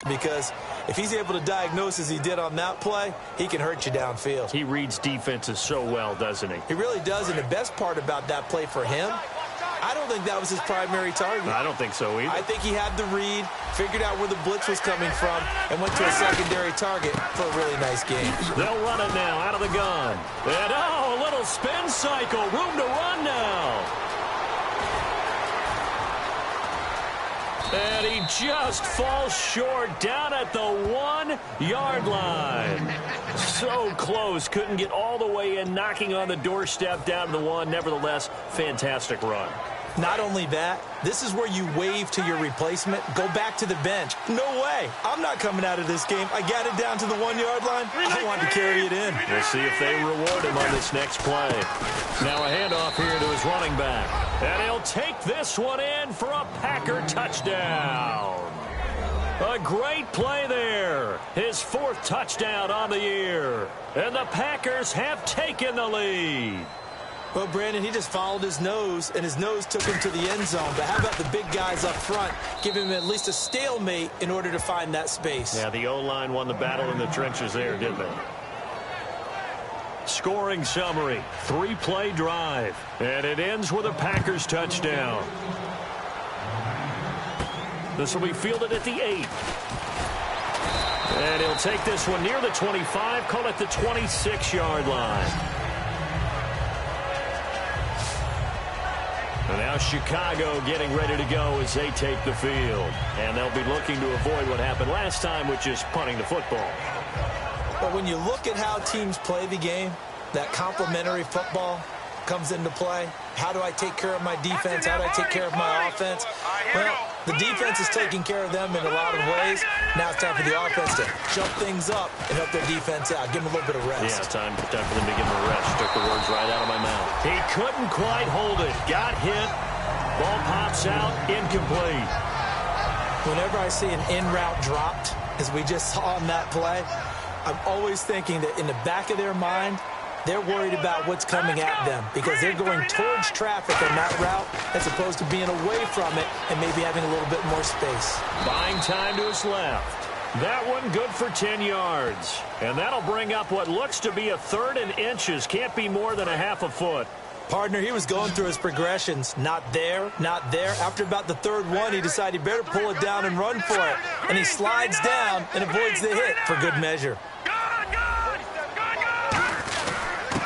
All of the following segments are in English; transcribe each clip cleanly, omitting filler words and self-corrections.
because if he's able to diagnose as he did on that play, he can hurt you downfield. He reads defenses so well, doesn't he? He really does, and the best part about that play for him, I don't think that was his primary target. I don't think so either. I think he had the read, figured out where the blitz was coming from, and went to a secondary target for a really nice game. They'll run it now out of the gun. And, a little spin cycle. Room to run now. And he just falls short down at the 1-yard line. So close. Couldn't get all the way in, knocking on the doorstep down to the 1. Nevertheless, fantastic run. Not only that, this is where you wave to your replacement, go back to the bench. No way. I'm not coming out of this game. I got it down to the 1-yard line. I wanted to carry it in. We'll see if they reward him on this next play. Now a handoff here to his running back. And he'll take this one in for a Packer touchdown. A great play there. His 4th touchdown on the year. And the Packers have taken the lead. Well, Brandon, he just followed his nose, and his nose took him to the end zone. But how about the big guys up front? Give him at least a stalemate in order to find that space. Yeah, the O-line won the battle in the trenches there, didn't they? Scoring summary, 3-play drive. And it ends with a Packers touchdown. This will be fielded at the 8. And he'll take this one near the 25, call it the 26-yard line. And now Chicago getting ready to go as they take the field. And they'll be looking to avoid what happened last time, which is punting the football. But when you look at how teams play the game, that complementary football comes into play. How do I take care of my defense? How do I take care of my offense? Well, the defense is taking care of them in a lot of ways. Now it's time for the offense to jump things up and help their defense out. Give them a little bit of rest. Yeah, time for them to give them a rest. Took the words right out of my mouth. He couldn't quite hold it. Got hit. Ball pops out. Incomplete. Whenever I see an in-route dropped, as we just saw on that play, I'm always thinking that in the back of their mind, they're worried about what's coming at them because they're going towards traffic on that route as opposed to being away from it and maybe having a little bit more space. Buying time to his left. That one good for 10 yards. And that'll bring up what looks to be a 3rd and inches. Can't be more than a half a foot. Partner, he was going through his progressions. Not there, not there. After about the 3rd one, he decided he better pull it down and run for it. And he slides down and avoids the hit for good measure.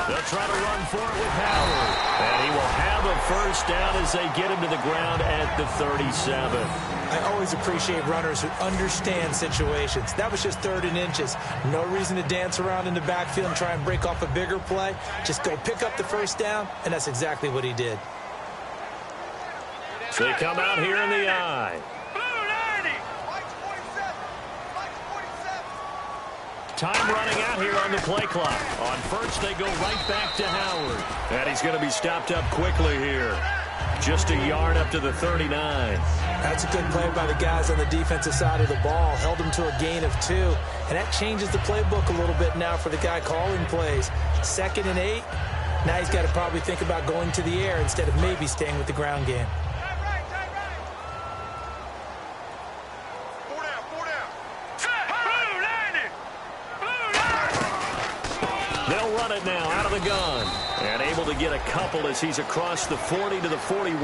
They'll try to run for it with Howard. And he will have a first down as they get him to the ground at the 37. I always appreciate runners who understand situations. That was just 3rd and inches. No reason to dance around in the backfield and try and break off a bigger play. Just go pick up the first down, and that's exactly what he did. So they come out here in the eye. Time running out here on the play clock. On first, they go right back to Howard. And he's going to be stopped up quickly here. Just a yard up to the 39. That's a good play by the guys on the defensive side of the ball. Held him to a gain of 2. And that changes the playbook a little bit now for the guy calling plays. 2nd and 8. Now he's got to probably think about going to the air instead of maybe staying with the ground game. They'll run it now out of the gun. And able to get a couple as he's across the 40 to the 41.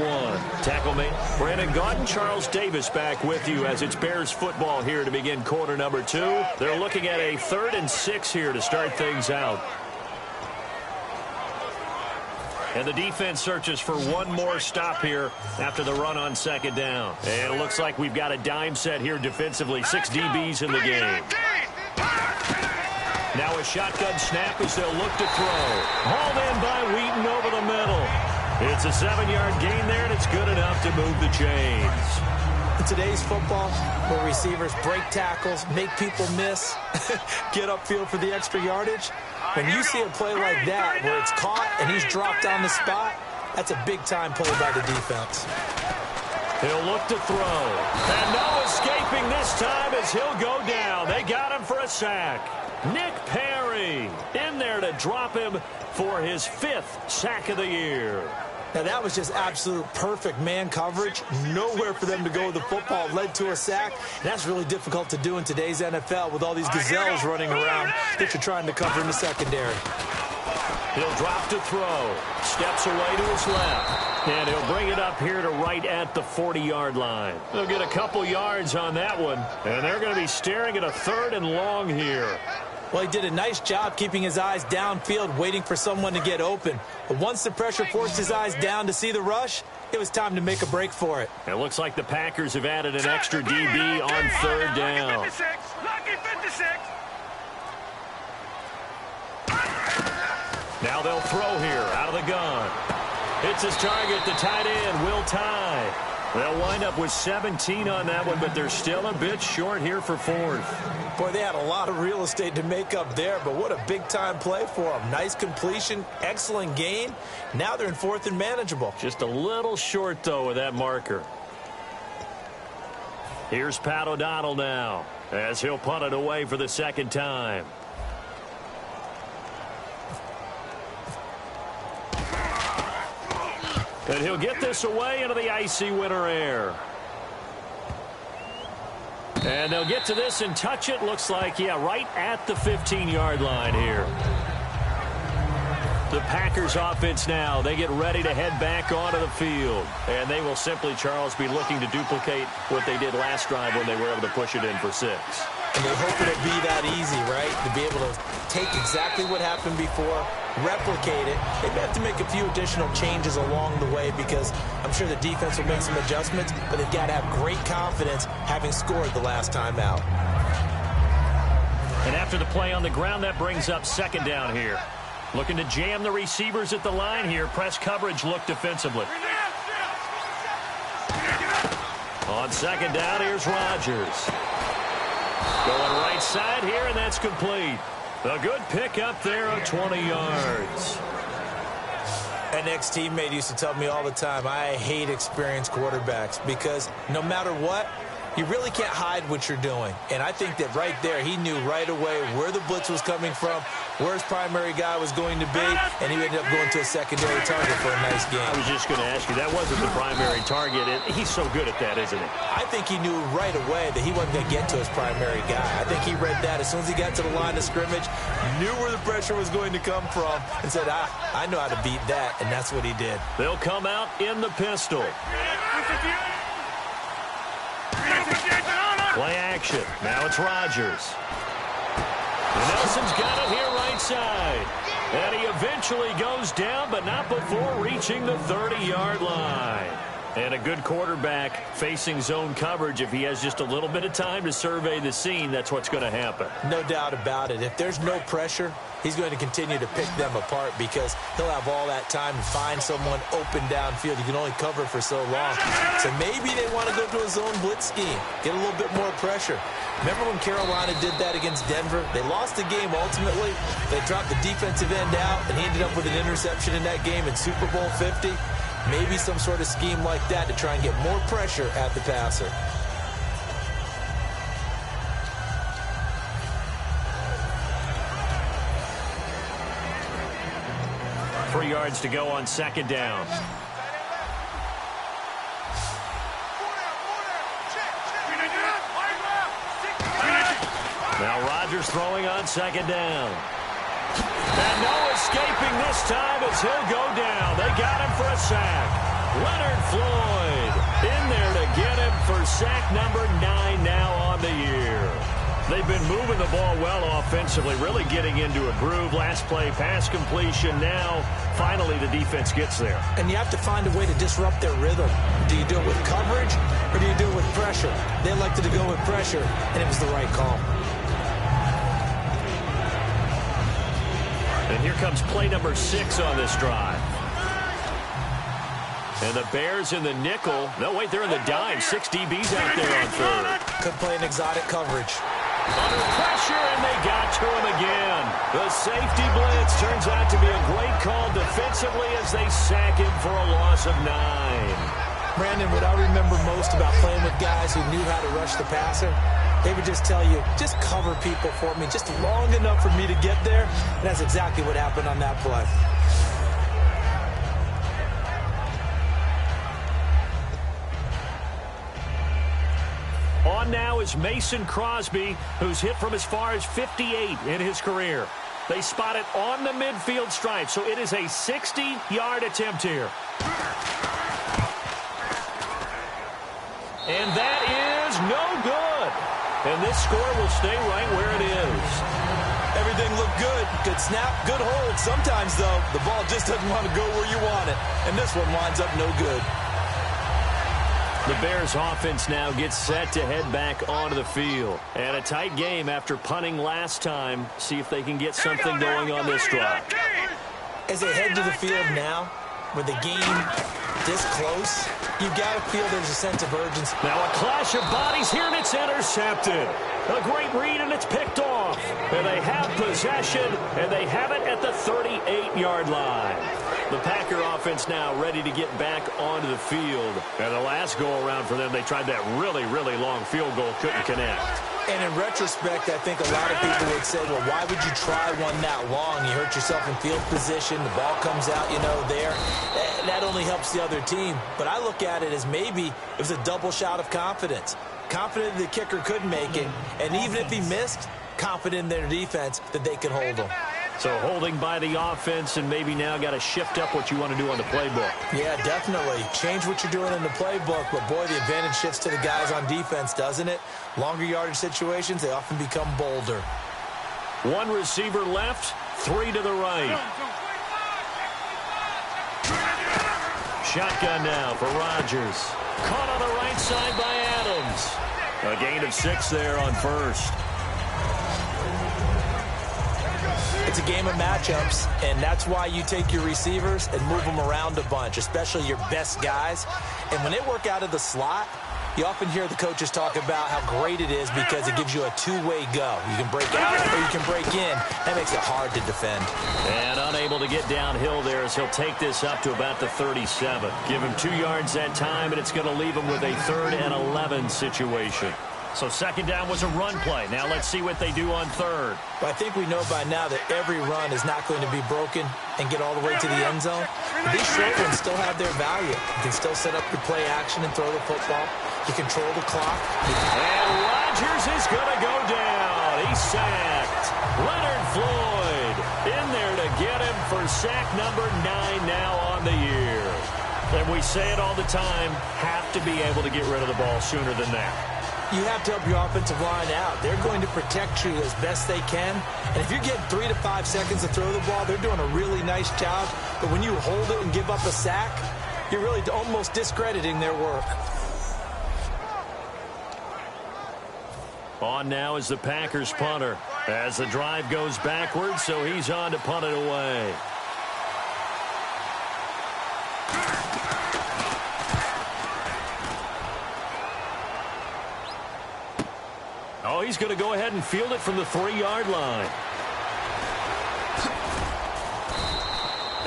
Tackle mate, Brandon Gaudin, Charles Davis back with you as it's Bears football here to begin quarter number 2. They're looking at a 3rd and 6 here to start things out. And the defense searches for one more stop here after the run on 2nd down. And it looks like we've got a dime set here defensively. 6 DBs in the game. Now a shotgun snap as they'll look to throw. Hauled in by Wheaton over the middle. It's a 7-yard gain there, and it's good enough to move the chains. In today's football, where receivers break tackles, make people miss, get upfield for the extra yardage, when you see a play like that where it's caught and he's dropped on the spot, that's a big-time play by the defense. He'll look to throw. And no escaping this time as he'll go down. They got him for a sack. Nick Perry in there to drop him for his 5th sack of the year. Now, that was just absolute perfect man coverage. Nowhere for them to go with the football. Led to a sack. And that's really difficult to do in today's NFL with all these gazelles running around that you're trying to cover in the secondary. He'll drop to throw. Steps away to his left. And he'll bring it up here to right at the 40-yard line. They'll get a couple yards on that one. And they're going to be staring at a 3rd and long here. Well, he did a nice job keeping his eyes downfield, waiting for someone to get open. But once the pressure forced his eyes down to see the rush, it was time to make a break for it. It looks like the Packers have added an extra DB on 3rd down. Now they'll throw here out of the gun. Hits his target, the tight end, Will Tye. They'll wind up with 17 on that one, but they're still a bit short here for 4th. Boy, they had a lot of real estate to make up there, but what a big-time play for them. Nice completion, excellent gain. Now they're in 4th and manageable. Just a little short, though, with that marker. Here's Pat O'Donnell now, as he'll punt it away for the 2nd time. And he'll get this away into the icy winter air. And they'll get to this and touch it. Looks like, yeah, right at the 15-yard line here. The Packers offense now, they get ready to head back onto the field. And they will simply, Charles, be looking to duplicate what they did last drive when they were able to push it in for 6. And they hope it'll be that easy, right? To be able to take exactly what happened before, replicate it. They may have to make a few additional changes along the way because I'm sure the defense will make some adjustments, but they've got to have great confidence having scored the last time out. And after the play on the ground, that brings up 2nd down here. Looking to jam the receivers at the line here. Press coverage look defensively. On 2nd down, here's Rodgers. Going right side here, and that's complete. A good pickup there of 20 yards. An ex-teammate used to tell me all the time, I hate experienced quarterbacks because no matter what, you really can't hide what you're doing. And I think that right there, he knew right away where the blitz was coming from, where his primary guy was going to be, and he ended up going to a secondary target for a nice game. I was just going to ask you, that wasn't the primary target. He's so good at that, isn't he? I think he knew right away that he wasn't going to get to his primary guy. I think he read that as soon as he got to the line of scrimmage, knew where the pressure was going to come from, and said, I know how to beat that, and that's what he did. They'll come out in the pistol. Play action. Now it's Rodgers. Nelson's got it here right side. And he eventually goes down, but not before reaching the 30-yard line. And a good quarterback facing zone coverage. If he has just a little bit of time to survey the scene, that's what's going to happen. No doubt about it. If there's no pressure, he's going to continue to pick them apart because he'll have all that time to find someone open downfield. You can only cover for so long. So maybe they want to go to a zone blitz scheme, get a little bit more pressure. Remember when Carolina did that against Denver? They lost the game ultimately. They dropped the defensive end out, and he ended up with an interception in that game in Super Bowl 50. Maybe some sort of scheme like that to try and get more pressure at the passer. 3 yards to go on 2nd down. Now Rodgers throwing on 2nd down. And no escaping this time as he'll go down. They got him for a sack. Leonard Floyd in there to get him for sack number 9 now on the year. They've been moving the ball well offensively, really getting into a groove. Last play, pass completion. Now, finally, the defense gets there. And you have to find a way to disrupt their rhythm. Do you do it with coverage or do you do it with pressure? They elected to go with pressure, and it was the right call. And here comes play number 6 on this drive. And the Bears in the nickel. No, wait, they're in the dime. 6 DBs out there on 3rd. Could play an exotic coverage. Under pressure, and they got to him again. The safety blitz turns out to be a great call defensively as they sack him for a loss of 9. Brandon, what I remember most about playing with guys who knew how to rush the passer, they would just tell you, just cover people for me, just long enough for me to get there. And that's exactly what happened on that play. On now is Mason Crosby, who's hit from as far as 58 in his career. They spot it on the midfield stripe, so it is a 60-yard attempt here. And that is no good. And this score will stay right where it is. Everything looked good. Good snap, good hold. Sometimes, though, the ball just doesn't want to go where you want it. And this one winds up no good. The Bears offense now gets set to head back onto the field. And a tight game after punting last time. See if they can get something going on this drive. As they head to the field now, with the game this close, you've got to feel there's a sense of urgency. Now a clash of bodies here, and it's intercepted. A great read, and it's picked off. And they have possession, and they have it at the 38-yard line. The Packer offense now ready to get back onto the field. And the last go-around for them, they tried that really, really long field goal, couldn't connect. And in retrospect, I think a lot of people would say, well, why would you try one that long? You hurt yourself in field position. The ball comes out, there. That only helps the other team. But I look at it as maybe it was a double shot of confidence. Confident the kicker could make it. And even if he missed, confident in their defense that they could hold him. So holding by the offense, and maybe now got to shift up what you want to do on the playbook. Yeah, definitely. Change what you're doing in the playbook, but boy, the advantage shifts to the guys on defense, doesn't it? Longer yardage situations, they often become bolder. One receiver left, three to the right. Shotgun now for Rodgers. Caught on the right side by Adams. A gain of 6 there on first. It's a game of matchups, and that's why you take your receivers and move them around a bunch, especially your best guys. And when they work out of the slot, you often hear the coaches talk about how great it is because it gives you a two-way go. You can break out or you can break in. That makes it hard to defend. And unable to get downhill there as he'll take this up to about the 37. Give him 2 yards that time, and it's going to leave him with a 3rd and 11 situation. So second down was a run play. Now let's see what they do on third. But I think we know by now that every run is not going to be broken and get all the way to the end zone. But these short ones still have their value. You can still set up your play action and throw the football. You control the clock. And Rodgers is going to go down. He's sacked. Leonard Floyd in there to get him for sack number 9 now on the year. And we say it all the time, have to be able to get rid of the ball sooner than that. You have to help your offensive line out. They're going to protect you as best they can. And if you're getting 3 to 5 seconds to throw the ball, they're doing a really nice job. But when you hold it and give up a sack, you're really almost discrediting their work. On now is the Packers punter as the drive goes backwards, so he's on to punt it away. Oh, he's going to go ahead and field it from the 3-yard line.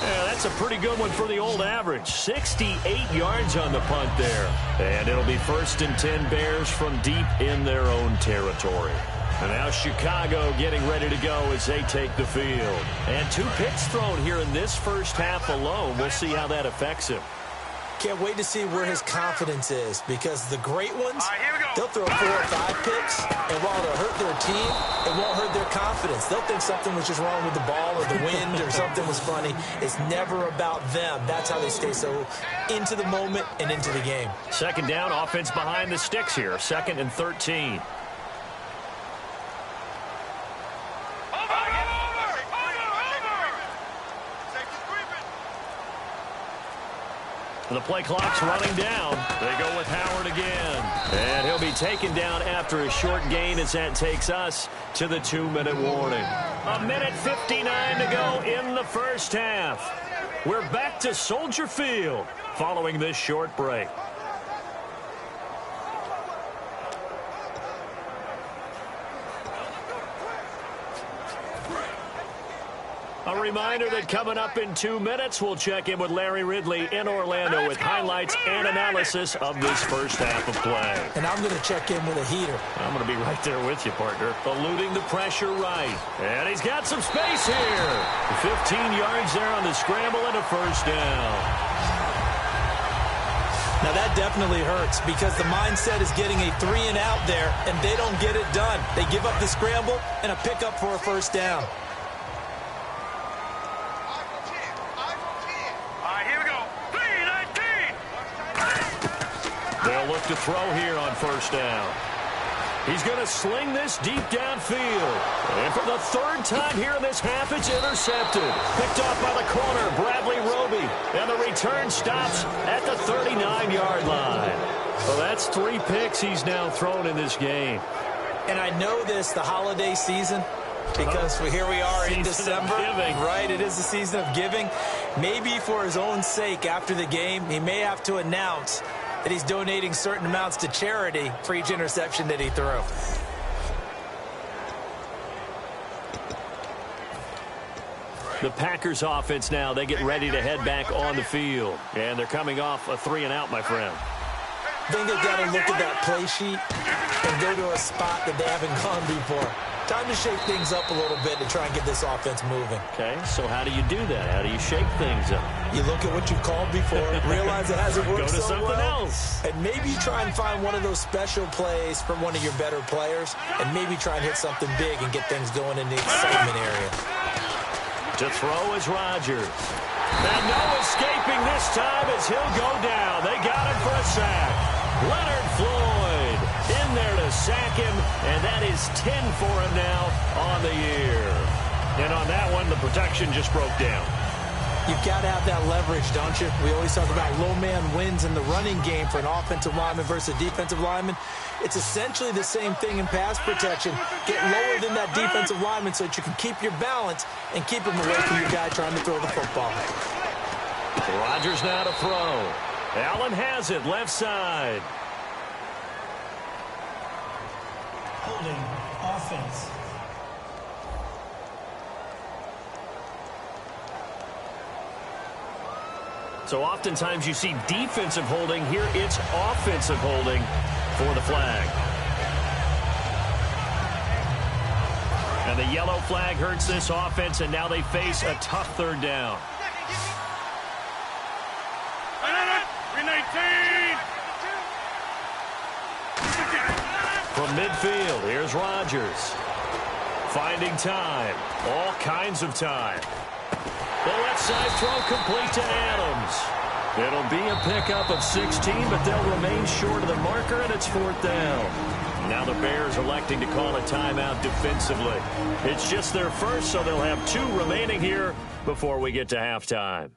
Yeah, that's a pretty good one for the old average. 68 yards on the punt there. And it'll be 1st and 10 Bears from deep in their own territory. And now Chicago getting ready to go as they take the field. And 2 picks thrown here in this first half alone. We'll see how that affects him. Can't wait to see where his confidence is, because the great ones, they'll throw 4 or 5 picks, and while it'll hurt their team, it won't hurt their confidence. They'll think something was just wrong with the ball or the wind or something was funny. It's never about them. That's how they stay so into the moment and into the game. Second down, offense behind the sticks here. 2nd and 13. The play clock's running down. They go with Howard again. And he'll be taken down after a short gain as that takes us to the 2-minute warning. 1:59 to go in the first half. We're back to Soldier Field following this short break. A reminder that coming up in 2 minutes, we'll check in with Larry Ridley in Orlando with highlights and analysis of this first half of play. And I'm going to check in with a heater. I'm going to be right there with you, partner. Eluding the pressure right. And he's got some space here. 15 yards there on the scramble and a first down. Now that definitely hurts because the mindset is getting a 3 and out there, and they don't get it done. They give up the scramble and a pickup for a first down. Here we go. 3-19. They'll look to throw here on first down. He's going to sling this deep downfield. And for the third time here in this half, it's intercepted. Picked off by the corner, Bradley Roby. And the return stops at the 39-yard line. Well, that's 3 picks he's now thrown in this game. And I know this, the holiday season, because here we are in December. Right, it is the season of giving. Maybe for his own sake after the game, he may have to announce that he's donating certain amounts to charity for each interception that he threw. The Packers offense now, they get ready to head back on the field. And they're coming off a 3 and out, my friend. I think they've got to look at that play sheet and go to a spot that they haven't gone before. Time to shake things up a little bit to try and get this offense moving. Okay, so how do you do that? How do you shake things up? You look at what you've called before, realize it hasn't worked Go to so something well, else. and maybe try and find one of those special plays from one of your better players, and maybe try and hit something big and get things going in the excitement area. To throw is Rodgers. And no escaping this time as he'll go down. They got him for a sack. Leonard Floyd in there to sack him, and that is 10 for him now on the year. And on that one, the protection just broke down. You've got to have that leverage, don't you? We always talk about low man wins in the running game for an offensive lineman versus a defensive lineman. It's essentially the same thing in pass protection. Get lower than that defensive lineman so that you can keep your balance and keep him away from your guy trying to throw the football. Rodgers now to throw. Allen has it, left side. Holding offense. So oftentimes you see defensive holding. Here it's offensive holding for the flag. And the yellow flag hurts this offense, and now they face a tough third down. 3-19. From midfield, here's Rodgers. Finding time. All kinds of time. The left side throw complete to Adams. It'll be a pickup of 16, but they'll remain short of the marker, and it's 4th down. Now the Bears electing to call a timeout defensively. It's just their first, so they'll have 2 remaining here before we get to halftime.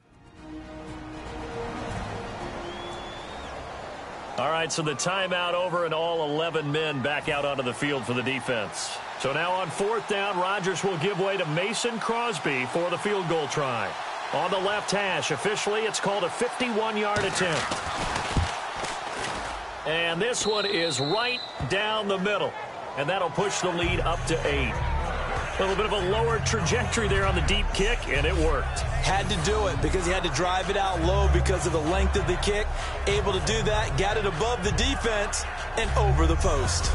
All right, so the timeout over and all 11 men back out onto the field for the defense. So now on 4th down, Rodgers will give way to Mason Crosby for the field goal try. On the left hash, officially it's called a 51-yard attempt. And this one is right down the middle. And that'll push the lead up to 8. A little bit of a lower trajectory there on the deep kick, and it worked. Had to do it because he had to drive it out low because of the length of the kick. Able to do that, got it above the defense and over the post.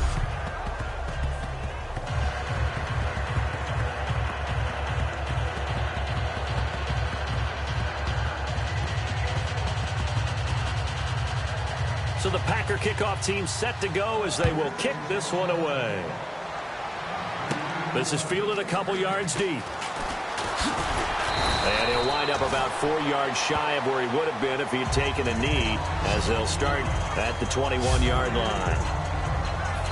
So the Packer kickoff team set to go as they will kick this one away. This is fielded a couple yards deep. And he'll wind up about 4 yards shy of where he would have been if he'd taken a knee, as they'll start at the 21-yard line.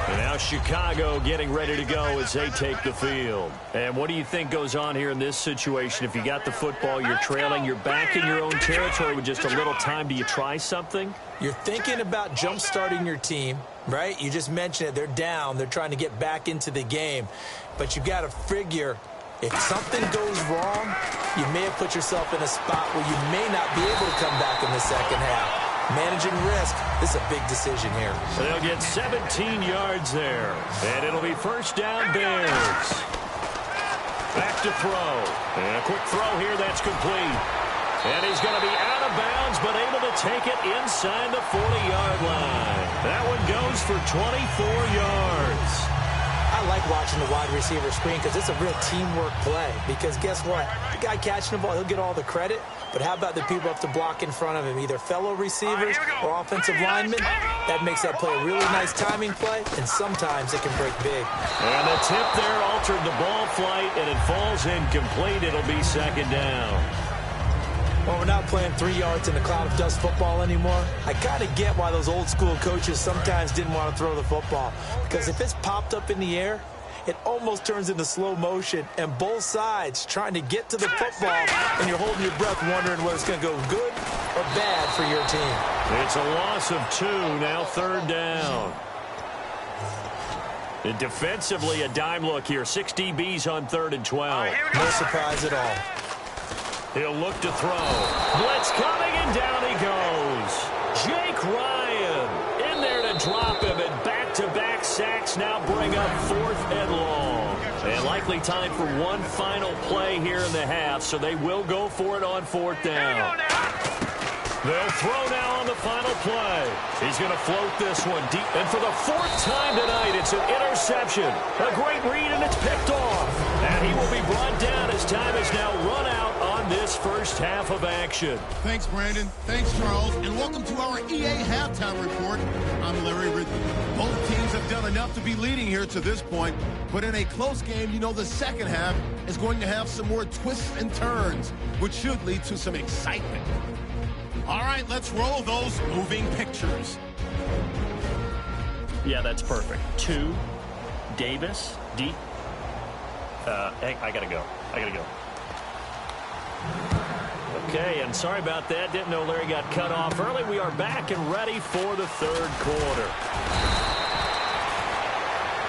And now Chicago getting ready to go as they take the field. And what do you think goes on here in this situation? If you got the football, you're trailing, you're back in your own territory with just a little time. Do you try something? You're thinking about jump-starting your team, right? You just mentioned it. They're down. They're trying to get back into the game. But you've got to figure, if something goes wrong, you may have put yourself in a spot where you may not be able to come back in the second half. Managing risk, this is a big decision here. So they'll get 17 yards there. And it'll be first down Bears. Back to throw. And a quick throw here that's complete. And he's going to be out of bounds, but able to take it inside the 40-yard line. That one goes for 24 yards. I I like watching the wide receiver screen because it's a real teamwork play. Because guess what? The guy catching the ball, he'll get all the credit. But how about the people up to block in front of him, either fellow receivers or offensive linemen? That makes that play a really nice timing play, and sometimes it can break big. And the tip there altered the ball flight, and it falls incomplete. It'll be second down. Well, we're not playing 3 yards in a cloud of dust football anymore. I kind of get why those old school coaches sometimes didn't want to throw the football. Because if it's popped up in the air, it almost turns into slow motion, and both sides trying to get to the football, and you're holding your breath wondering whether it's going to go good or bad for your team. It's a loss of 2, now third down. And defensively, a dime look here. 6 DBs on 3rd and 12. No surprise at all. He'll look to throw. Blitz coming, and down he goes. Jake Ryan in there to drop him, and back-to-back sacks now bring up 4th and long. And likely time for one final play here in the half, so they will go for it on 4th down. They'll throw now on the final play. He's going to float this one deep. And for the 4th time tonight, it's an interception. A great read, and it's picked off. And he will be brought down as time is now run out on this first half of action. Thanks, Brandon. Thanks, Charles. And welcome to our EA Halftime Report. I'm Larry Ridley. Both teams have done enough to be leading here to this point. But in a close game, you know the second half is going to have some more twists and turns, which should lead to some excitement. All right, let's roll those moving pictures. Yeah, that's perfect. 2, Davis, deep. I got to go. Okay, and sorry about that. Didn't know Larry got cut off early. We are back and ready for the 3rd quarter.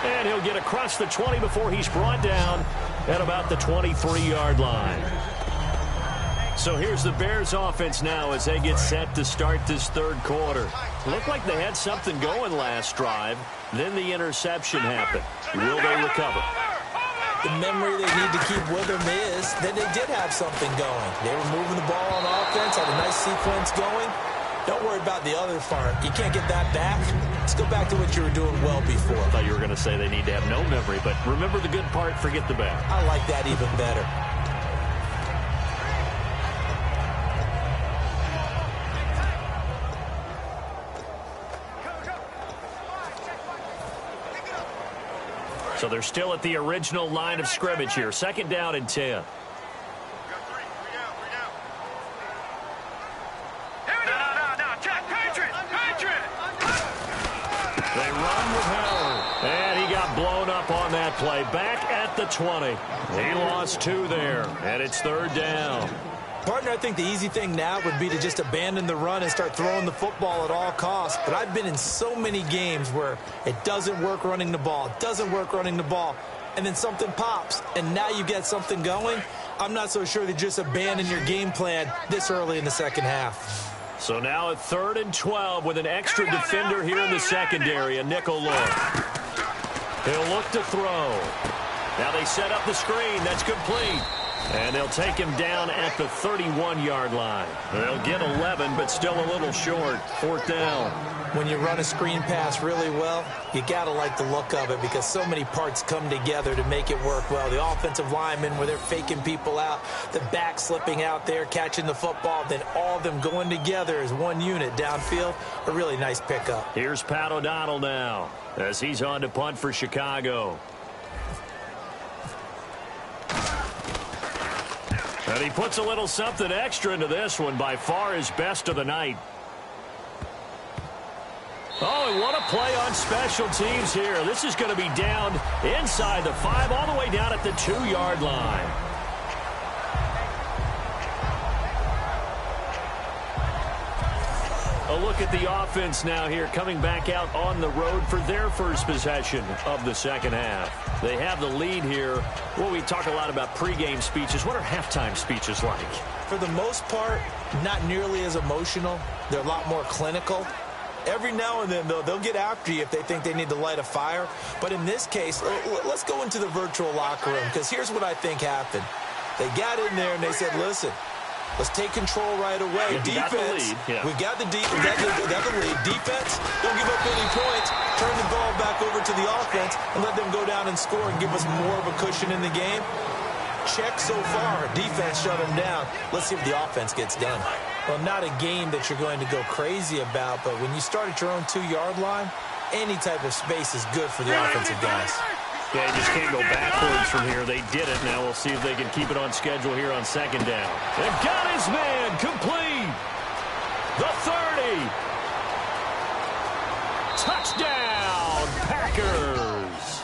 And he'll get across the 20 before he's brought down at about the 23-yard line. So here's the Bears offense now as they get set to start this 3rd quarter. Looked like they had something going last drive. Then the interception happened. Will they recover? The memory they need to keep with them is that they did have something going. They were moving the ball on offense, had a nice sequence going. Don't worry about the other part. You can't get that back. Let's go back to what you were doing well before. I thought you were going to say they need to have no memory, but remember the good part, forget the bad. I like that even better. So they're still at the original line of scrimmage here. 2nd down and 10. They run with Howard. And he got blown up on that play. Back at the 20. He lost 2 there. And it's 3rd down. Partner, I think the easy thing now would be to just abandon the run and start throwing the football at all costs. But I've been in so many games where it doesn't work running the ball, and then something pops, and now you get something going. I'm not so sure to just abandon your game plan this early in the second half. So now at 3rd and 12 with an extra defender here in the secondary, a nickel look. He'll look to throw. Now they set up the screen. That's complete. And they'll take him down at the 31-yard line. They'll get 11, but still a little short. 4th down. When you run a screen pass really well, you got to like the look of it because so many parts come together to make it work well. The offensive linemen, where they're faking people out, the back slipping out there, catching the football, then all of them going together as one unit downfield. A really nice pickup. Here's Pat O'Donnell now as he's on to punt for Chicago. And he puts a little something extra into this one, by far his best of the night. Oh, and what a play on special teams here. This is going to be down inside the 5, all the way down at the 2-yard line. A look at the offense now here, coming back out on the road for their first possession of the second half. They have the lead here. Well, we talk a lot about pregame speeches. What are halftime speeches like? For the most part, not nearly as emotional. They're a lot more clinical. Every now and then, though, they'll get after you if they think they need to light a fire. But in this case, let's go into the virtual locker room, because here's what I think happened. They got in there and they said, listen, Let's take control right away. Defense, we got the lead. Defense, don't give up any points. Turn the ball back over to the offense and let them go down and score and give us more of a cushion in the game. Check so far. Defense shut them down. Let's see if the offense gets done. Well, not a game that you're going to go crazy about, but when you start at your own 2-yard line, any type of space is good for the offensive guys. Yeah, you just can't go backwards from here. They did it. Now we'll see if they can keep it on schedule here on second down. They've got his man complete. The 30. Touchdown, Packers.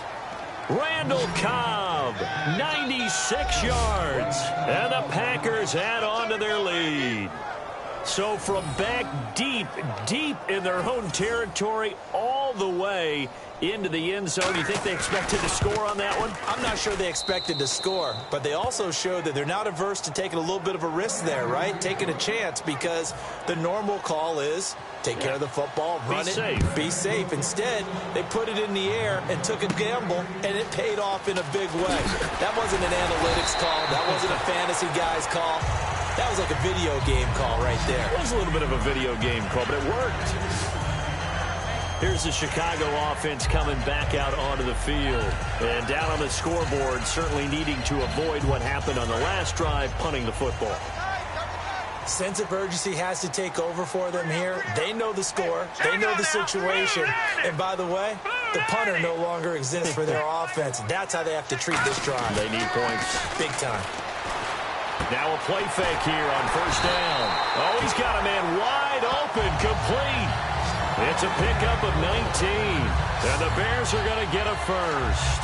Randall Cobb, 96 yards. And the Packers add on to their lead. So from back deep in their own territory all the way into the end zone, you think they expected to score on that one? I'm not sure they expected to score, but they also showed that they're not averse to taking a little bit of a risk there, right? Taking a chance, because the normal call is take care of the football, run it, be safe. Instead, they put it in the air and took a gamble, and it paid off in a big way. That wasn't an analytics call. That wasn't a fantasy guy's call. That was like a video game call right there. It was a little bit of a video game call, but it worked. Here's the Chicago offense coming back out onto the field. And down on the scoreboard, certainly needing to avoid what happened on the last drive, punting the football. Sense of urgency has to take over for them here. They know the score. They know the situation. And by the way, the punter no longer exists for their offense. That's how they have to treat this drive. They need points. Big time. Now a play fake here on first down. Oh, he's got a man wide open, complete. It's a pickup of 19. And the Bears are going to get a first.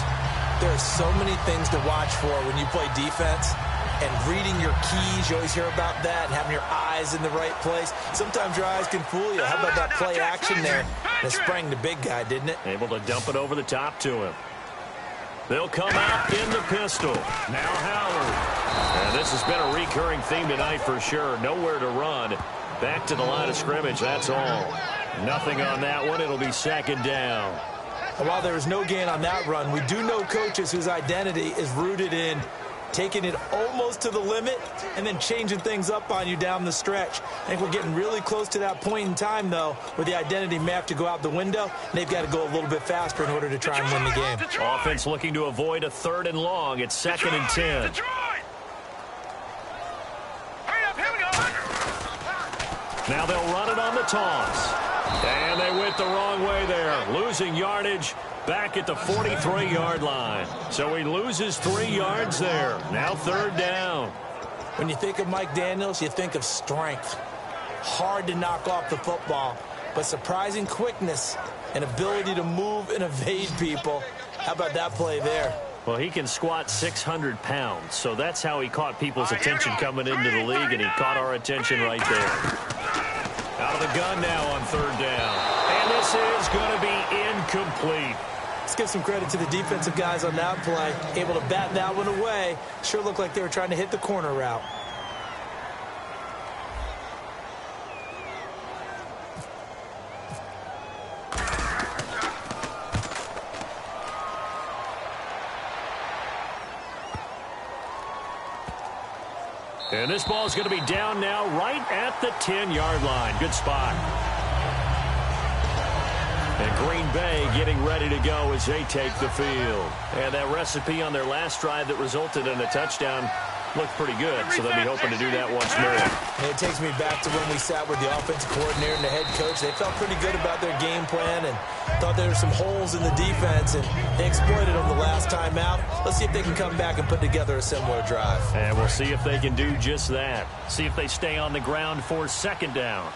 There are so many things to watch for when you play defense. And reading your keys, you always hear about that, and having your eyes in the right place. Sometimes your eyes can fool you. How about that play action there? And it sprang the big guy, didn't it? Able to dump it over the top to him. They'll come out in the pistol. Now Howard. And this has been a recurring theme tonight for sure. Nowhere to run. Back to the line of scrimmage, that's all. Nothing on that one. It'll be second down. And while there is no gain on that run, we do know coaches whose identity is rooted in taking it almost to the limit and then changing things up on you down the stretch. I think we're getting really close to that point in time, though, where the identity may have to go out the window, and they've got to go a little bit faster in order to try and win the game. Offense looking to avoid a 3rd and long. It's 2nd and 10. Now they'll run it on the toss. And they went the wrong way there, losing yardage back at the 43-yard line. So he loses 3 yards there. Now 3rd down. When you think of Mike Daniels, you think of strength. Hard to knock off the football, but surprising quickness and ability to move and evade people. How about that play there? Well, he can squat 600 pounds, so that's how he caught people's attention coming into the league, and he caught our attention right there. Out of the gun now on 3rd down. And this is going to be incomplete. Let's give some credit to the defensive guys on that play. Able to bat that one away. Sure looked like they were trying to hit the corner route. And this ball is going to be down now right at the 10-yard line. Good spot. And Green Bay getting ready to go as they take the field. And that recipe on their last drive that resulted in a touchdown looked pretty good, so they'll be hoping to do that once more. And it takes me back to when we sat with the offensive coordinator and the head coach. They felt pretty good about their game plan and thought there were some holes in the defense, and they exploited them the last time out. Let's see if they can come back and put together a similar drive. And we'll see if they can do just that. See if they stay on the ground for 2nd down.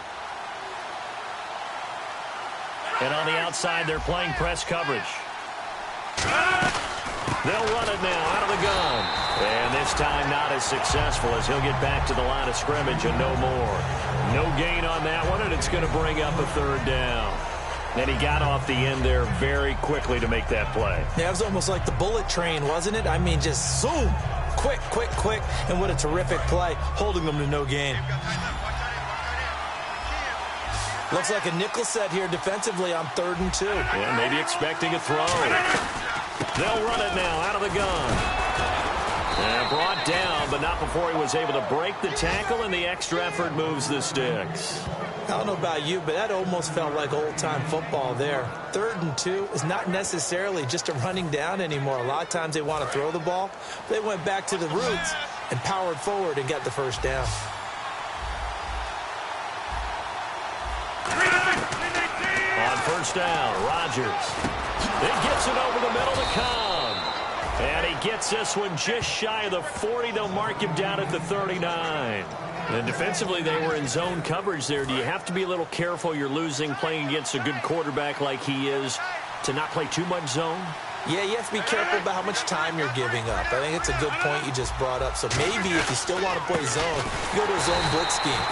And on the outside, they're playing press coverage. They'll run it now out of the gun. And this time not as successful as he'll get back to the line of scrimmage and no more. No gain on that one, and it's going to bring up a 3rd down. And he got off the end there very quickly to make that play. Yeah, it was almost like the bullet train, wasn't it? I mean, just zoom. Quick, quick, quick. And what a terrific play, holding them to no gain. Looks like a nickel set here defensively on 3rd and 2. Yeah, maybe expecting a throw. They'll run it now out of the gun. And brought down down, but not before he was able to break the tackle, and the extra effort moves the sticks. I don't know about you, but that almost felt like old-time football there. 3rd and 2 is not necessarily just a running down anymore. A lot of times they want to throw the ball. They went back to the roots and powered forward and got the first down. On first down, Rodgers. It gets it over the middle to Cobb. And he gets this one just shy of the 40. They'll mark him down at the 39. And defensively, they were in zone coverage there. Do you have to be a little careful? You're losing, playing against a good quarterback like he is, to not play too much zone? Yeah, you have to be careful about how much time you're giving up. I think it's a good point you just brought up. So maybe if you still want to play zone, you go to a zone blitz scheme.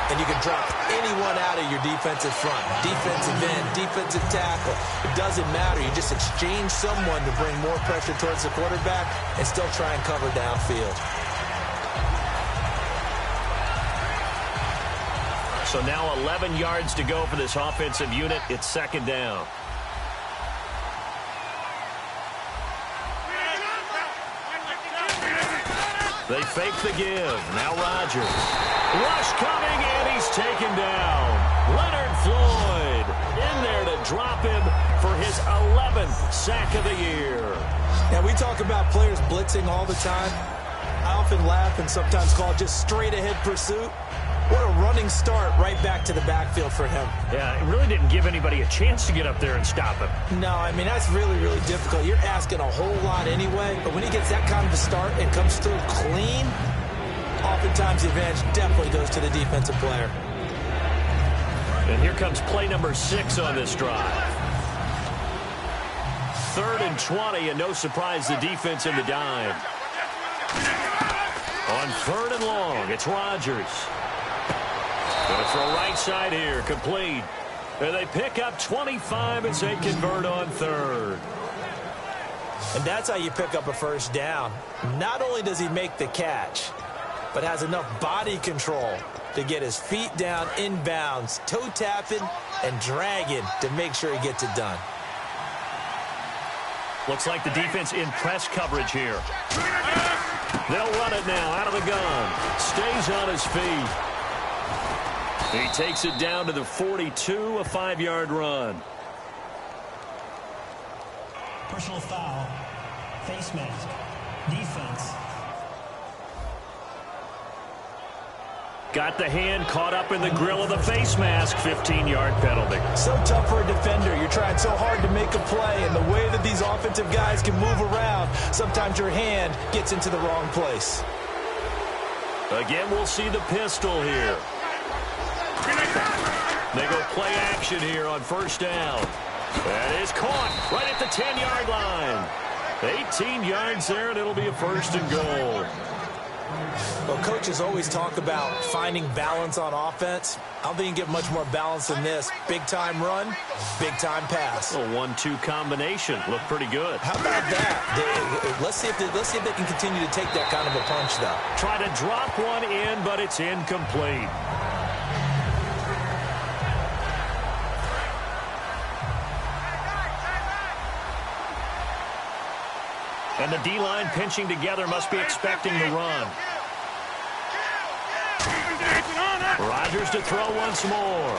And you can drop anyone out of your defensive front. Defensive end, defensive tackle. It doesn't matter. You just exchange someone to bring more pressure towards the quarterback and still try and cover downfield. So now 11 yards to go for this offensive unit. It's 2nd down. They fake the give. Now Rodgers. Rush coming, and he's taken down. Leonard Floyd in there to drop him for his 11th sack of the year. Now, we talk about players blitzing all the time. I often laugh and sometimes call it just straight-ahead pursuit. What a running start right back to the backfield for him. Yeah, it really didn't give anybody a chance to get up there and stop him. No, I mean, that's really, really difficult. You're asking a whole lot anyway, but when he gets that kind of a start and comes through clean, oftentimes the advantage definitely goes to the defensive player. And here comes play number 6 on this drive. 3rd and 20, and no surprise, the defense in the dime. On 3rd and long, it's Rodgers. Going to throw right side here, complete. And they pick up 25 as they convert on 3rd. And that's how you pick up a first down. Not only does he make the catch, but has enough body control to get his feet down inbounds, toe tapping and dragging to make sure he gets it done. Looks like the defense in press coverage here. They'll run it now out of the gun. Stays on his feet. He takes it down to the 42, a 5-yard run. Personal foul, face mask, defense. Got the hand caught up in the grill of the face mask, 15-yard penalty. So tough for a defender. You're trying so hard to make a play, and the way that these offensive guys can move around, sometimes your hand gets into the wrong place. Again, we'll see the pistol here. They go play action here on first down. That is caught right at the 10-yard line. 18 yards there, and it'll be a 1st and goal. Well, coaches always talk about finding balance on offense. I don't think you can get much more balance than this. Big-time run, big-time pass. A 1-2 combination. Looked pretty good. How about that? Let's see if they can continue to take that kind of a punch, though. Try to drop one in, but it's incomplete. And the D-line pinching together, must be expecting the run. Rodgers to throw once more.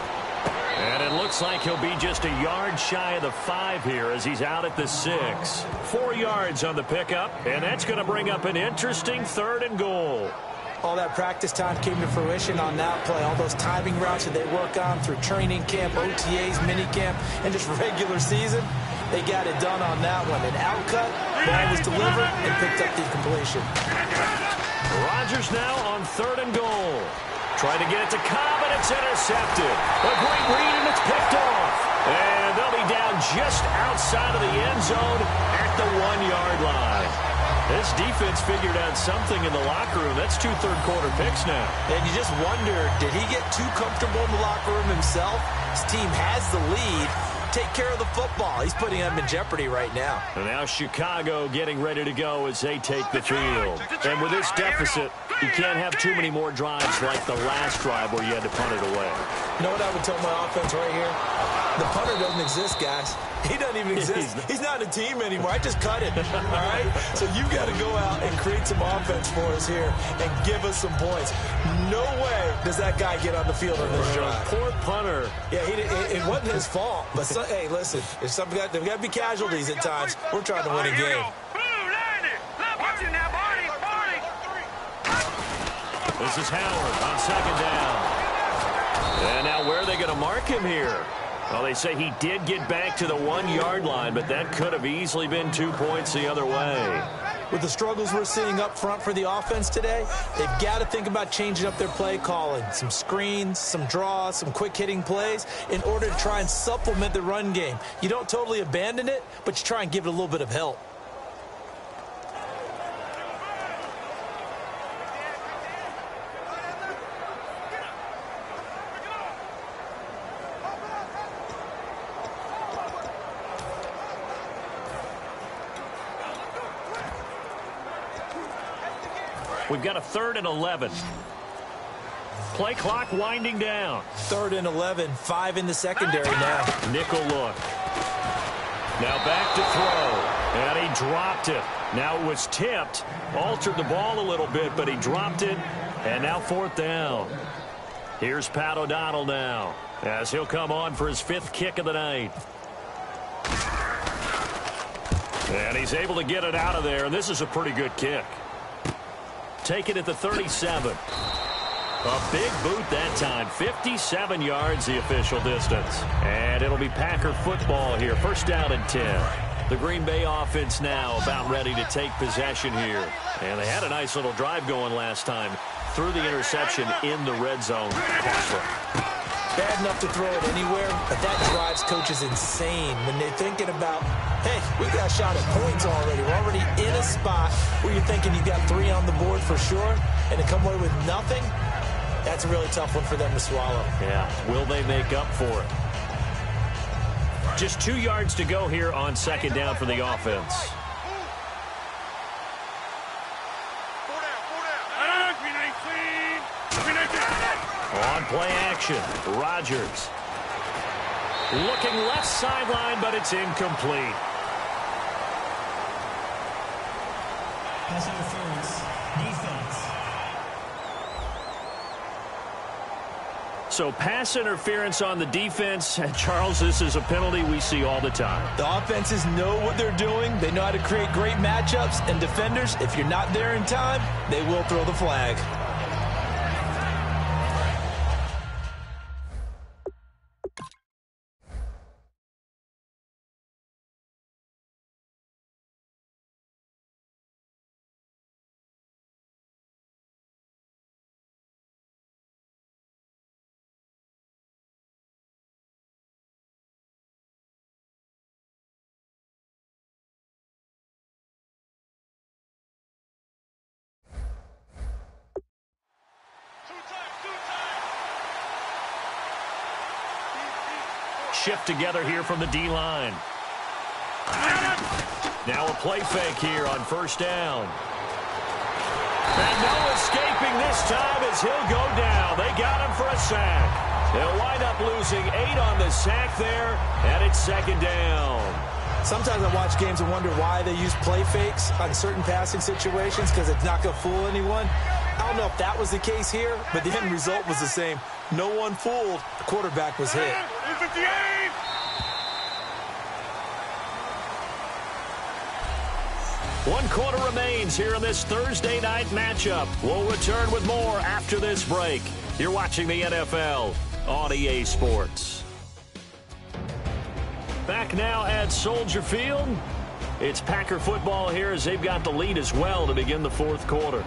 And it looks like he'll be just a yard shy of the 5 here as he's out at the 6. 4 yards on the pickup, and that's going to bring up an interesting 3rd and goal. All that practice time came to fruition on that play. All those timing routes that they work on through training camp, OTAs, minicamp, and just regular season. They got it done on that one. An outcut, ball was delivered, and picked up the completion. Rodgers now on 3rd and goal. Trying to get it to Cobb, and it's intercepted. A great read, and it's picked off. And they'll be down just outside of the end zone at the 1-yard line. This defense figured out something in the locker room. That's 2 third-quarter picks now. And you just wonder, did he get too comfortable in the locker room himself? His team has the lead. Take care of the football. He's putting them in jeopardy right now. And now Chicago getting ready to go as they take the field. And with this deficit, You can't have too many more drives like the last drive where you had to punt it away. You know what I would tell my offense right here? The punter doesn't exist, guys. He doesn't even exist. He's not a team anymore. I just cut it, all right? So you've got to go out and create some offense for us here and give us some points. No way does that guy get on the field on this drive. Poor punter. Yeah, it wasn't his fault. But, hey, listen, there's got to be casualties at times. We're trying to win a game. This is Howard on second down. And now where are they going to mark him here? Well, they say he did get back to the 1-yard line, but that could have easily been 2 points the other way. With the struggles we're seeing up front for the offense today, they've got to think about changing up their play calling. Some screens, some draws, some quick-hitting plays in order to try and supplement the run game. You don't totally abandon it, but you try and give it a little bit of help. We've got a 3rd and 11. Play clock winding down. 3rd and 11, 5 in the secondary now. Nickel look. Now back to throw. And he dropped it. Now it was tipped. Altered the ball a little bit, but he dropped it. And now 4th down. Here's Pat O'Donnell now, as he'll come on for his 5th kick of the night. And he's able to get it out of there, and this is a pretty good kick. Take it at the 37. A big boot that time. 57 yards the official distance. And it'll be Packer football here. 1st down and 10. The Green Bay offense now about ready to take possession here. And they had a nice little drive going last time through the interception in the red zone. Bad enough to throw it anywhere, but that drives coaches insane when they're thinking about, hey, we got a shot at points already. We're already in a spot where you're thinking you've got 3 on the board for sure, and to come away with nothing, that's a really tough one for them to swallow. Yeah, will they make up for it? Just 2 yards to go here on 2nd down for the offense. On play action, Rodgers. Looking left sideline, but it's incomplete. Pass interference, defense. So pass interference on the defense. And Charles, this is a penalty we see all the time. The offenses know what they're doing. They know how to create great matchups. And defenders, if you're not there in time, they will throw the flag. Shift together here from the D-line. Now a play fake here on 1st down. And no escaping this time as he'll go down. They got him for a sack. They'll wind up losing 8 on the sack there, and it's 2nd down. Sometimes I watch games and wonder why they use play fakes on certain passing situations, because it's not going to fool anyone. I don't know if that was the case here, but the end result was the same. No one fooled. The quarterback was hit. 1 quarter remains here in this Thursday night matchup. We'll return with more after this break. You're watching the NFL on EA Sports. Back now at Soldier Field. It's Packer football here as they've got the lead as well to begin the 4th quarter.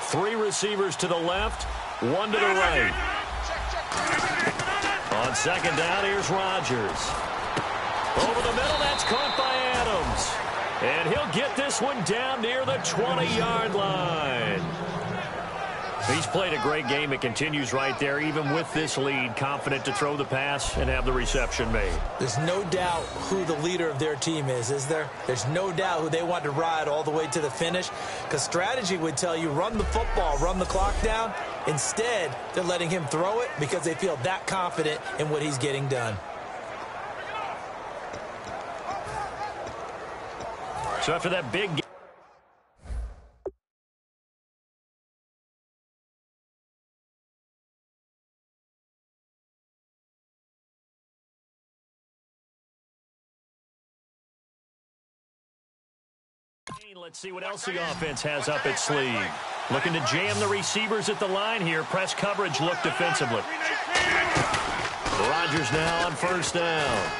Three receivers to the left, 1 to the right. On 2nd down, here's Rodgers. Over the middle, that's caught by Adams. And he'll get this one down near the 20-yard line. He's played a great game. It continues right there, even with this lead, confident to throw the pass and have the reception made. There's no doubt who the leader of their team is there? There's no doubt who they want to ride all the way to the finish, because strategy would tell you run the football, run the clock down. Instead, they're letting him throw it because they feel that confident in what he's getting done. So after that big game, let's see what else the offense has up its sleeve. Looking to jam the receivers at the line here. Press coverage look defensively. Rodgers now on first down.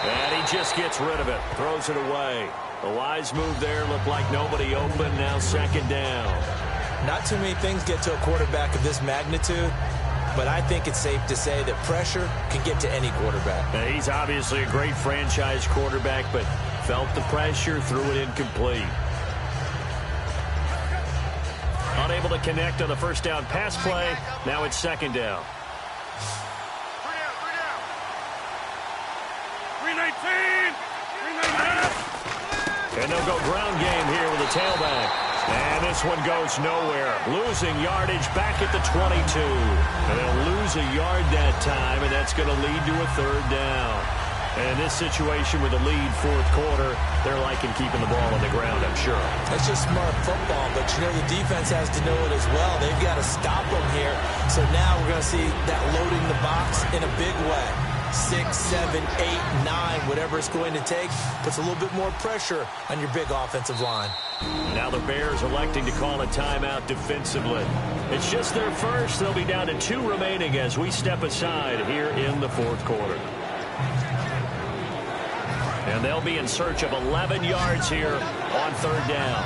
And he just gets rid of it. Throws it away. A wise move there. Looked like nobody open. Now second down. Not too many things get to a quarterback of this magnitude, but I think it's safe to say that pressure can get to any quarterback. Now, he's obviously a great franchise quarterback, but felt the pressure, threw it incomplete. Unable to connect on the first down pass play. Now it's second down. 319! And they'll go ground game here with a tailback. And this one goes nowhere. Losing yardage back at the 22. And they'll lose a yard that time, and that's going to lead to a third down. And in this situation with a lead fourth quarter, they're liking keeping the ball on the ground, I'm sure. That's just smart football, but you know the defense has to know it as well. They've got to stop them here. So now we're going to see that loading the box in a big way. 6, 7, 8, 9, whatever it's going to take, puts a little bit more pressure on your big offensive line. Now the Bears electing to call a timeout defensively. It's just their first. They'll be down to 2 remaining as we step aside here in the fourth quarter. And they'll be in search of 11 yards here on third down.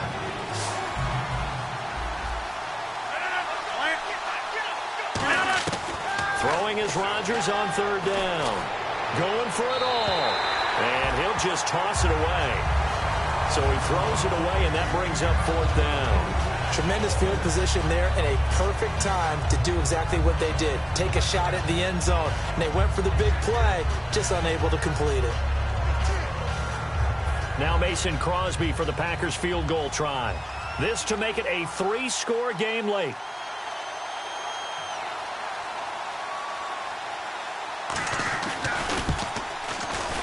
Throwing is Rodgers on third down. Going for it all. And he'll just toss it away. So he throws it away, and that brings up fourth down. Tremendous field position there and a perfect time to do exactly what they did. Take a shot at the end zone. And they went for the big play, just unable to complete it. Now Mason Crosby for the Packers field goal try. This to make it a 3-score game late.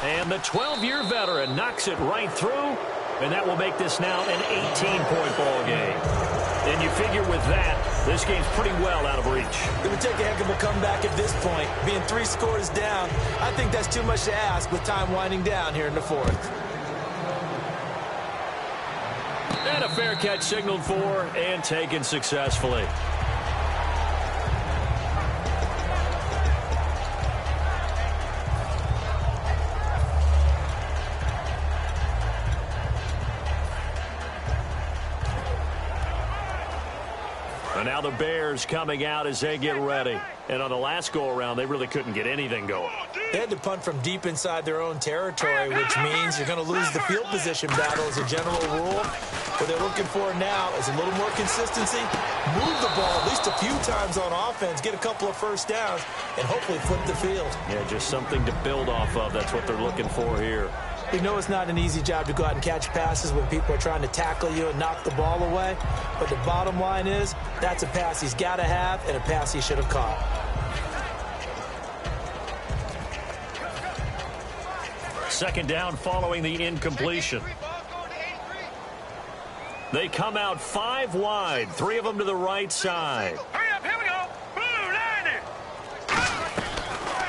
And the 12-year veteran knocks it right through, and that will make this now an 18-point ball game. And you figure with that, this game's pretty well out of reach. It would take a heck of a comeback at this point. Being 3 scores down, I think that's too much to ask with time winding down here in the fourth. And a fair catch signaled for and taken successfully. And now the Bears coming out as they get ready. And on the last go-around, they really couldn't get anything going. They had to punt from deep inside their own territory, which means you're going to lose the field position battle as a general rule. What they're looking for now is a little more consistency, move the ball at least a few times on offense, get a couple of first downs, and hopefully flip the field. Yeah, just something to build off of. That's what they're looking for here. We know it's not an easy job to go out and catch passes when people are trying to tackle you and knock the ball away. But the bottom line is, that's a pass he's got to have and a pass he should have caught. Second down following the incompletion. They come out 5 wide, 3 of them to the right side. Hurry up, here we go. Blue, 90.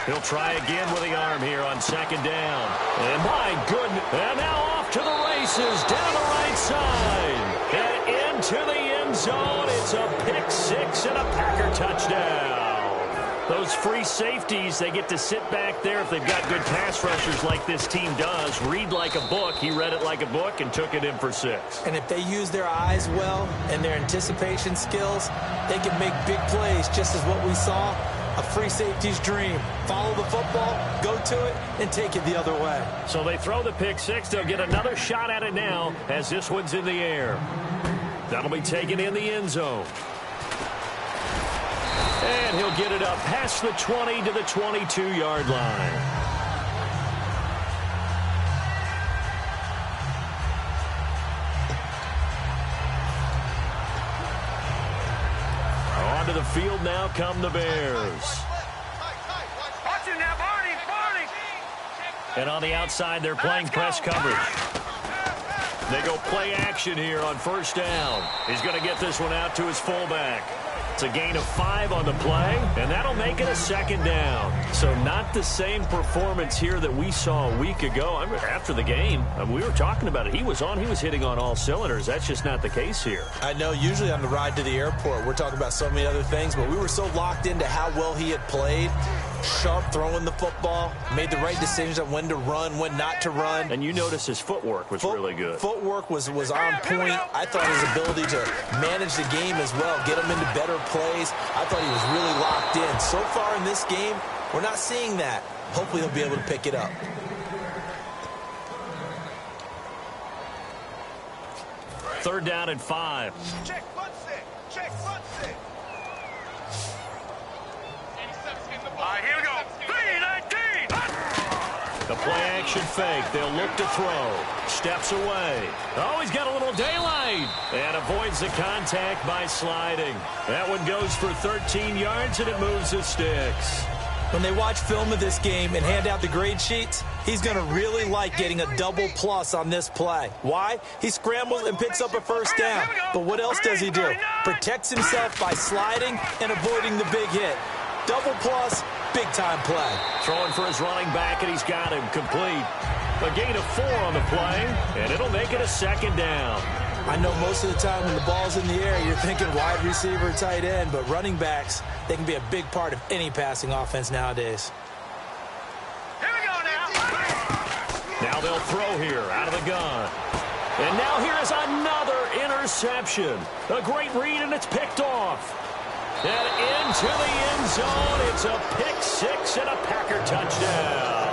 He'll try again with the arm here on second down. And my goodness, and now off to the races, down the right side. And into the end zone. It's a pick 6 and a Packer touchdown. Those free safeties, they get to sit back there if they've got good pass rushers like this team does. Read like a book. He read it like a book and took it in for 6. And if they use their eyes well and their anticipation skills, they can make big plays, just as what we saw, a free safety's dream. Follow the football, go to it, and take it the other way. So they throw the pick 6. They'll get another shot at it now as this one's in the air. That'll be taken in the end zone. And he'll get it up past the 20 to the 22-yard line. Onto the field now come the Bears. And on the outside, they're playing press coverage. They go play action here on first down. He's going to get this one out to his fullback. It's a gain of 5 on the play, and that'll make it a second down. So not the same performance here that we saw a week ago. I mean, after the game, we were talking about it. He was hitting on all cylinders. That's just not the case here. I know usually on the ride to the airport, we're talking about so many other things, but we were so locked into how well he had played. Sharp throwing the football, made the right decisions on when to run, when not to run. And you notice his footwork was really good. Footwork was on point. I thought his ability to manage the game as well, get him into better plays. I thought he was really locked in. So far in this game, we're not seeing that. Hopefully he'll be able to pick it up. Third down and 5. Check, front set. Check, front set. All right, here we go. 3-19. The play-action fake. They'll look to throw. Steps away. Oh, he's got a little daylight. And avoids the contact by sliding. That one goes for 13 yards, and it moves the sticks. When they watch film of this game and hand out the grade sheets, he's going to really like getting a double plus on this play. Why? He scrambles and picks up a first down. But what else does he do? Protects himself by sliding and avoiding the big hit. Double plus, big-time play. Throwing for his running back, and he's got him complete. A gain of 4 on the play, and it'll make it a second down. I know most of the time when the ball's in the air, you're thinking wide receiver, tight end, but running backs, they can be a big part of any passing offense nowadays. Here we go now. Now they'll throw here out of the gun. And now here is another interception. A great read, and it's picked off. And into the end zone, it's a pick 6 and a Packer touchdown.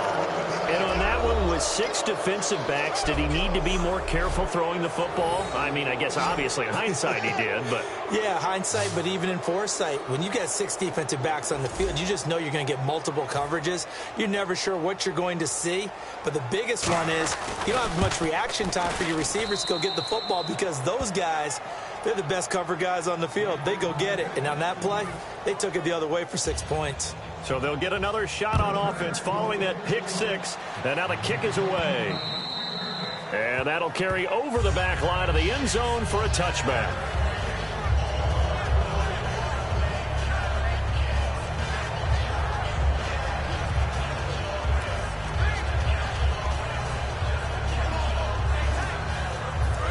And on that one, with 6 defensive backs, did he need to be more careful throwing the football? I mean, I guess obviously in hindsight he did, but... Yeah, hindsight, but even in foresight, when you get 6 defensive backs on the field, you just know you're going to get multiple coverages. You're never sure what you're going to see. But the biggest one is you don't have much reaction time for your receivers to go get the football because those guys, they're the best cover guys on the field. They go get it. And on that play, they took it the other way for 6 points. So they'll get another shot on offense following that pick 6. And now the kick is away. And that'll carry over the back line of the end zone for a touchback.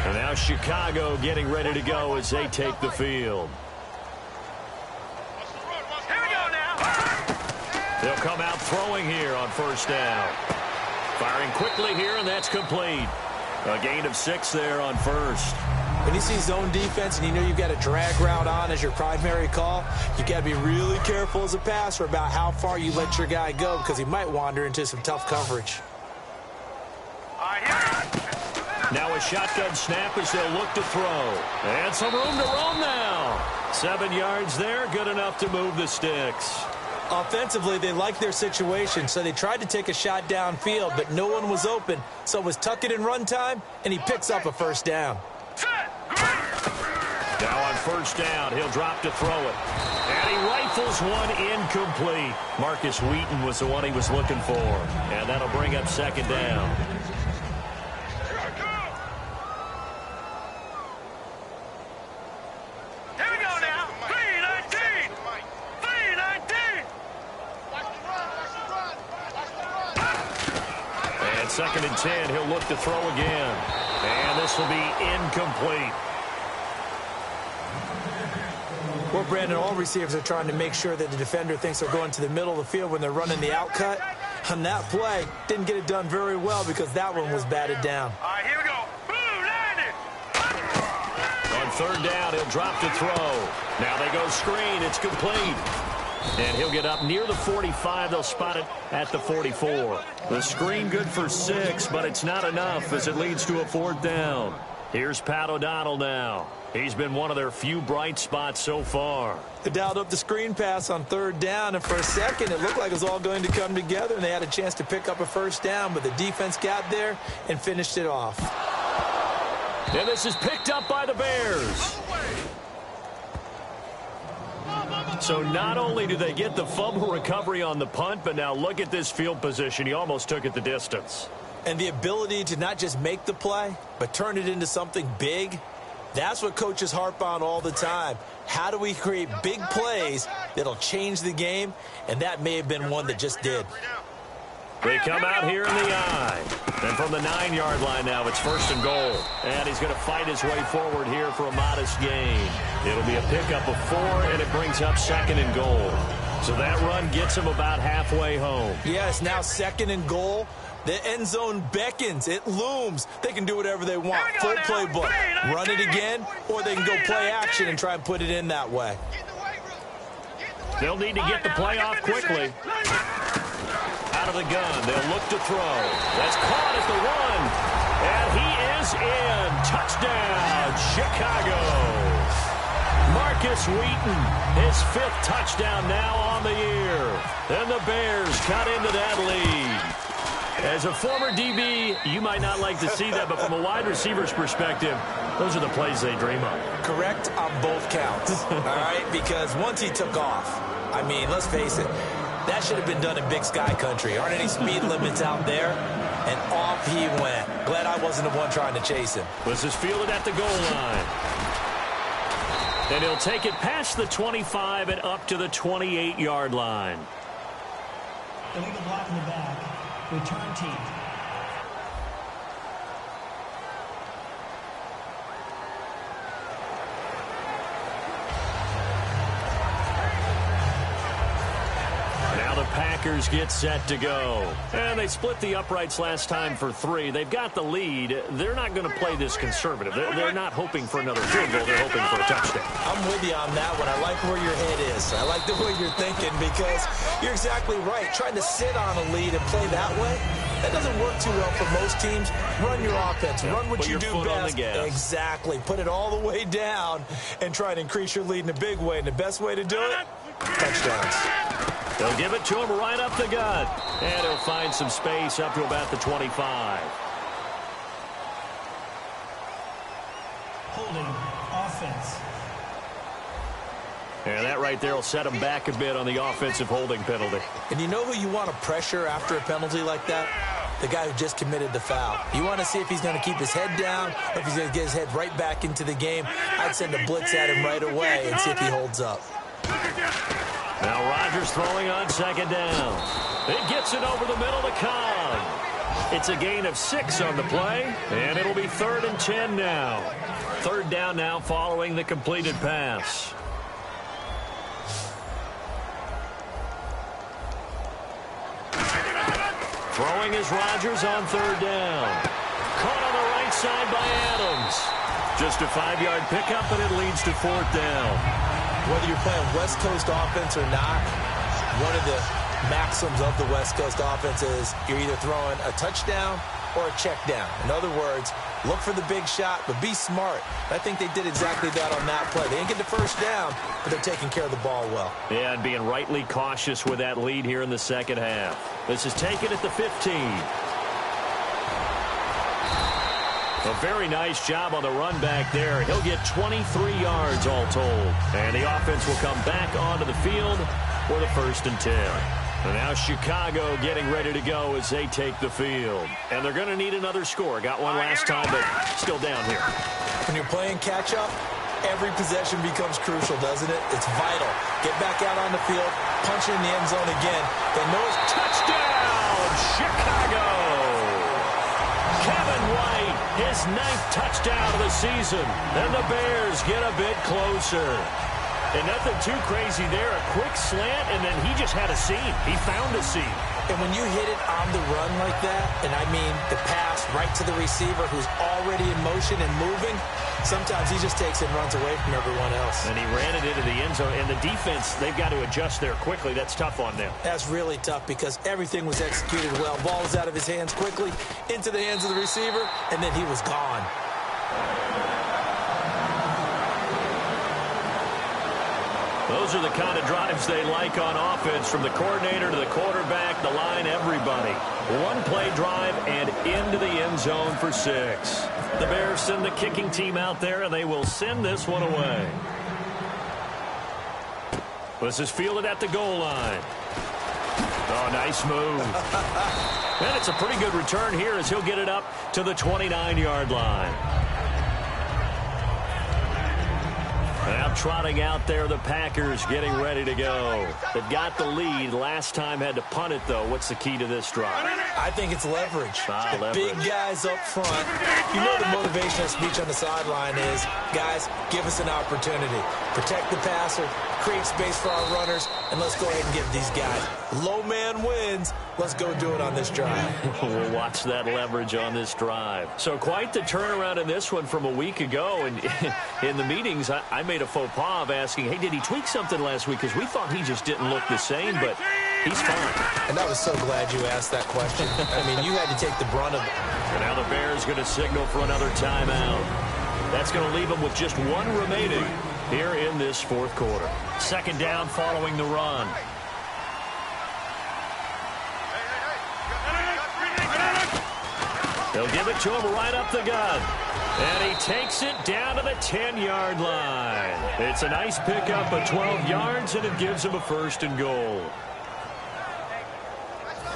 And now Chicago getting ready to go as they take the field. They'll come out throwing here on first down. Firing quickly here, and that's complete. A gain of 6 there on first. When you see zone defense and you know you've got a drag route on as your primary call, you got to be really careful as a passer about how far you let your guy go because he might wander into some tough coverage. Now a shotgun snap as they'll look to throw. And some room to roam now. 7 yards there, good enough to move the sticks. Offensively, they liked their situation, so they tried to take a shot downfield, but no one was open. So it was tuck it in run time, and he picks up a first down. Now on first down, he'll drop to throw it. And he rifles one incomplete. Marcus Wheaton was the one he was looking for. And that'll bring up second down. Second and 10, he'll look to throw again. And this will be incomplete. Well, Brandon, all receivers are trying to make sure that the defender thinks they're going to the middle of the field when they're running the out cut. On that play, didn't get it done very well because that one was batted down. All right, here we go. Boom, landed. On third down, he'll drop to throw. Now they go screen. It's complete. And he'll get up near the 45. They'll spot it at the 44. The screen good for 6, but it's not enough as it leads to a fourth down. Here's Pat O'Donnell now. He's been one of their few bright spots so far. They dialed up the screen pass on third down, and for a second it looked like it was all going to come together, and they had a chance to pick up a first down, but the defense got there and finished it off. And this is picked up by the Bears. So not only do they get the fumble recovery on the punt, but now look at this field position. He almost took it the distance. And the ability to not just make the play, but turn it into something big, that's what coaches harp on all the time. How do we create big plays that'll change the game? And that may have been one that just did. They come out here in the eye. And from the 9-yard line now, it's 1st and goal. And he's going to fight his way forward here for a modest gain. It'll be a pickup of 4, and it brings up 2nd and goal. So that run gets him about halfway home. Yes, now 2nd and goal. The end zone beckons. It looms. They can do whatever they want. Full playbook. Run it again, or they can go play action and try and put it in that way. They'll need to get the play off quickly. Out of the gun. They'll look to throw. That's caught at the 1. And he is in. Touchdown, Chicago. Marcus Wheaton, his 5th touchdown now on the year. And the Bears cut into that lead. As a former DB, you might not like to see that, but from a wide receiver's perspective, those are the plays they dream of. Correct on both counts, all right? Because once he took off, I mean, let's face it, that should have been done in Big Sky country. Aren't any speed limits out there? And off he went. Glad I wasn't the one trying to chase him. This is fielded at the goal line. And he'll take it past the 25 and up to the 28-yard line. Illegal block in the back. Return team. Now the Packers get set to go. And they split the uprights last time for 3. They've got the lead. They're not going to play this conservative. They're not hoping for another field goal. They're hoping for a touchdown. I'm with you on that one. I like where your head is. I like the way you're thinking because you're exactly right. Trying to sit on a lead and play that way, that doesn't work too well for most teams. Run your offense. Run what you do best. Exactly. Put it all the way down and try to increase your lead in a big way. And the best way to do it, touchdowns. They'll give it to him right up the gut. And he'll find some space up to about the 25. Holding offense. And that right there will set him back a bit on the offensive holding penalty. And you know who you want to pressure after a penalty like that? The guy who just committed the foul. You want to see if he's going to keep his head down or if he's going to get his head right back into the game. I'd send a blitz at him right away and see if he holds up. Now Rodgers throwing on 2nd down. It gets it over the middle to Cobb. It's a gain of 6 on the play, and it'll be 3rd and 10 now. 3rd down now following the completed pass. Throwing is Rodgers on 3rd down. Caught on the right side by Adams. Just a 5-yard pickup, and it leads to 4th down. Whether you're playing West Coast offense or not, one of the maxims of the West Coast offense is you're either throwing a touchdown or a check down. In other words, look for the big shot, but be smart. I think they did exactly that on that play. They didn't get the first down, but they're taking care of the ball well. Yeah, and being rightly cautious with that lead here in the 2nd half. This is taken at the 15. A very nice job on the run back there. He'll get 23 yards all told. And the offense will come back onto the field for the 1st and 10. And now Chicago getting ready to go as they take the field. And they're going to need another score. Got one last time, but still down here. When you're playing catch-up, every possession becomes crucial, doesn't it? It's vital. Get back out on the field, punch in the end zone again. They know it's touchdown, Chicago! Kevin White, his 9th touchdown of the season. And the Bears get a bit closer. And nothing too crazy there. A quick slant, and then he just had a seam. He found a seam. And when you hit it on the run like that, and I mean the pass right to the receiver who's already in motion and moving, sometimes he just takes it and runs away from everyone else. And he ran it into the end zone. And the defense, they've got to adjust there quickly. That's tough on them. That's really tough because everything was executed well. Ball was out of his hands quickly, into the hands of the receiver, and then he was gone. Those are the kind of drives they like on offense, from the coordinator to the quarterback, the line, everybody. One-play drive and into the end zone for 6. The Bears send the kicking team out there, and they will send this one away. This is fielded at the goal line. Oh, nice move. And it's a pretty good return here as he'll get it up to the 29-yard line. Now trotting out there, the Packers getting ready to go. They've got the lead. Last time had to punt it, though. What's the key to this drive? I think it's leverage. Leverage. Big guys up front. You know the motivational speech on the sideline is, guys, give us an opportunity. Protect the passer, create space for our runners, and let's go ahead and give these guys. Low man wins. Let's go do it on this drive. We'll watch that leverage on this drive. So quite the turnaround in this one from a week ago. And in the meetings, I made a faux pas of asking, hey, did he tweak something last week? Because we thought he just didn't look the same, but he's fine. And I was so glad you asked that question. I mean, you had to take the brunt of it. And now the Bears going to signal for another timeout. That's going to leave them with just one remaining here in this fourth quarter. Second down following the run. They'll give it to him right up the gut. And he takes it down to the 10-yard line. It's a nice pickup of 12 yards, and it gives him a 1st and goal.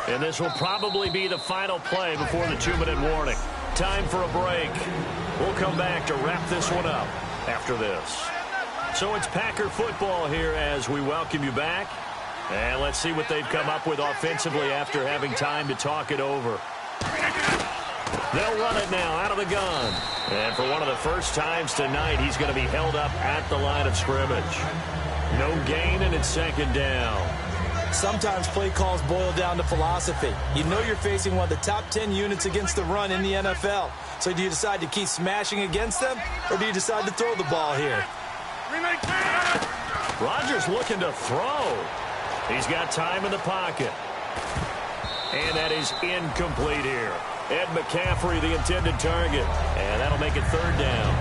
And this will probably be the final play before the 2-minute warning. Time for a break. We'll come back to wrap this one up after this. So it's Packer football here as we welcome you back. And let's see what they've come up with offensively after having time to talk it over. They'll run it now out of the gun. And for one of the first times tonight, he's going to be held up at the line of scrimmage. No gain, and it's second down. Sometimes play calls boil down to philosophy. You know you're facing one of the top 10 units against the run in the NFL. So do you decide to keep smashing against them, or do you decide to throw the ball here? Rodgers looking to throw. He's got time in the pocket. And that is incomplete here. Ed McCaffrey, the intended target. And that'll make it third down.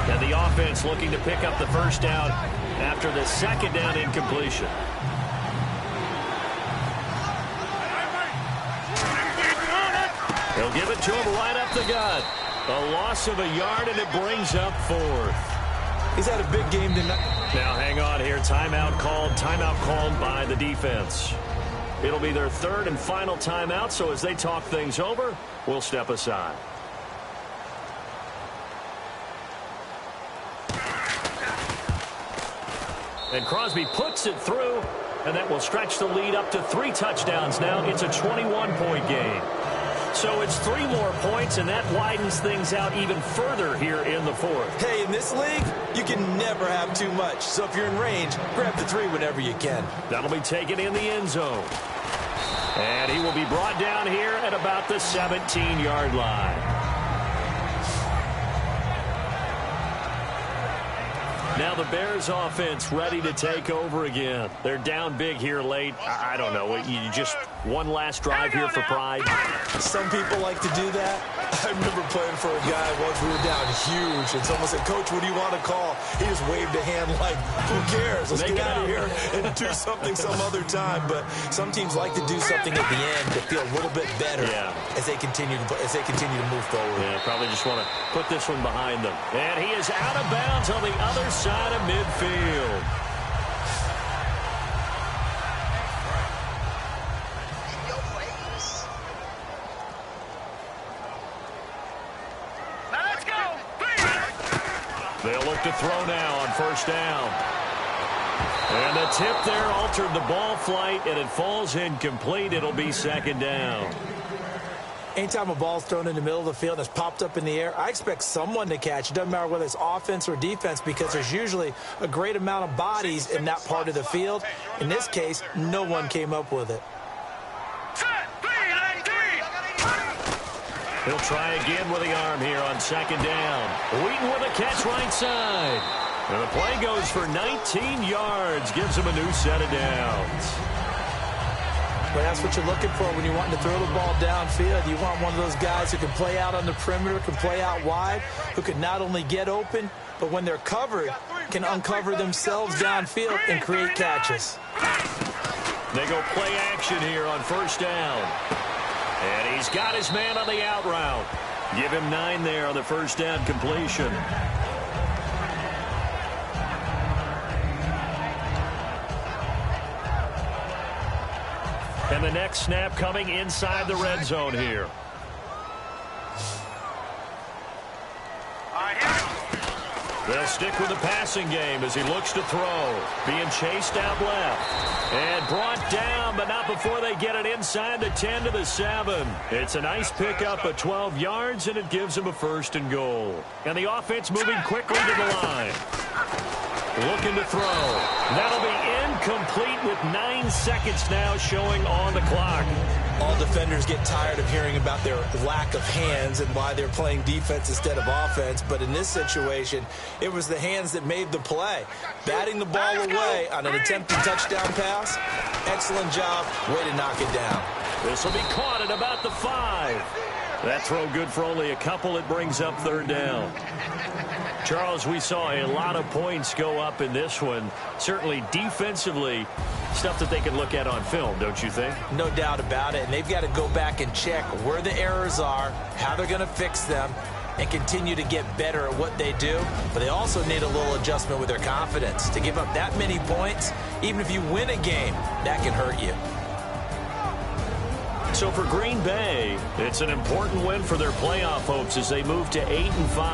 And the offense looking to pick up the first down after the second down incompletion. They'll give it to him right up the gut. A loss of a yard, and it brings up 4th. He's had a big game tonight. Now hang on here. Timeout called by the defense. It'll be their third and final timeout, so as they talk things over, we'll step aside. And Crosby puts it through, and that will stretch the lead up to 3 touchdowns now. It's a 21-point game. So it's 3 more points, and that widens things out even further here in the fourth. Hey, in this league, you can never have too much. So if you're in range, grab the 3 whenever you can. That'll be taken in the end zone. And he will be brought down here at about the 17-yard line. Now the Bears offense ready to take over again. They're down big here late. I don't know. You just one last drive here for pride. Some people like to do that. I remember playing for a guy once. We were down huge, and someone said, "Coach, what do you want to call?" He just waved a hand like, "Who cares? Let's get out of here and do something some other time." But some teams like to do something at the end to feel a little bit better as they continue to move forward. Yeah, probably just want to put this one behind them. And he is out of bounds on the other side of midfield. They'll look to throw now on first down. And the tip there altered the ball flight, and it falls incomplete. It'll be second down. Anytime a ball's thrown in the middle of the field and it's popped up in the air, I expect someone to catch. It doesn't matter whether it's offense or defense, because there's usually a great amount of bodies in that part of the field. In this case, no one came up with it. He'll try again with the arm here on second down. Wheaton with a catch right side. And the play goes for 19 yards. Gives him a new set of downs. But that's what you're looking for when you want to throw the ball downfield. You want one of those guys who can play out on the perimeter, can play out wide, who can not only get open, but when they're covered, can uncover themselves downfield and create catches. They go play action here on first down. And he's got his man on the out route. Give him 9 there on the first down completion. And the next snap coming inside the red zone here. They'll stick with the passing game as he looks to throw. Being chased out left. And brought down, but not before they get it inside the 10 to the 7. It's a nice pickup of 12 yards, and it gives him a 1st and goal. And the offense moving quickly to the line. Looking to throw. That'll be incomplete with 9 seconds now showing on the clock. All defenders get tired of hearing about their lack of hands and why they're playing defense instead of offense. But in this situation, it was the hands that made the play. Batting the ball away on an attempted touchdown pass. Excellent job. Way to knock it down. This will be caught at about the 5. That throw good for only a couple. It brings up 3rd down. Charles, we saw a lot of points go up in this one. Certainly defensively, stuff that they can look at on film, don't you think? No doubt about it. And they've got to go back and check where the errors are, how they're going to fix them, and continue to get better at what they do. But they also need a little adjustment with their confidence. To give up that many points, even if you win a game, that can hurt you. So for Green Bay, it's an important win for their playoff hopes as they move to 8-5.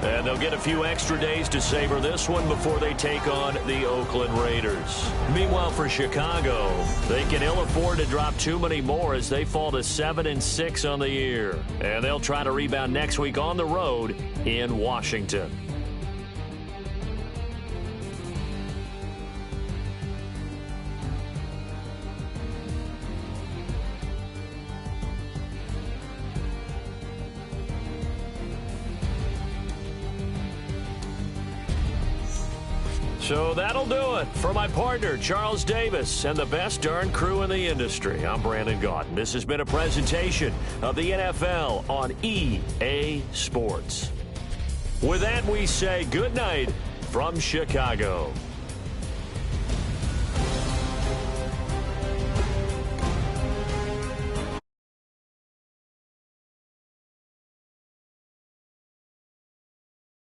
And they'll get a few extra days to savor this one before they take on the Oakland Raiders. Meanwhile, for Chicago, they can ill afford to drop too many more as they fall to 7-6 on the year. And they'll try to rebound next week on the road in Washington. So that'll do it for my partner, Charles Davis, and the best darn crew in the industry. I'm Brandon Gaudin. This has been a presentation of the NFL on EA Sports. With that, we say good night from Chicago.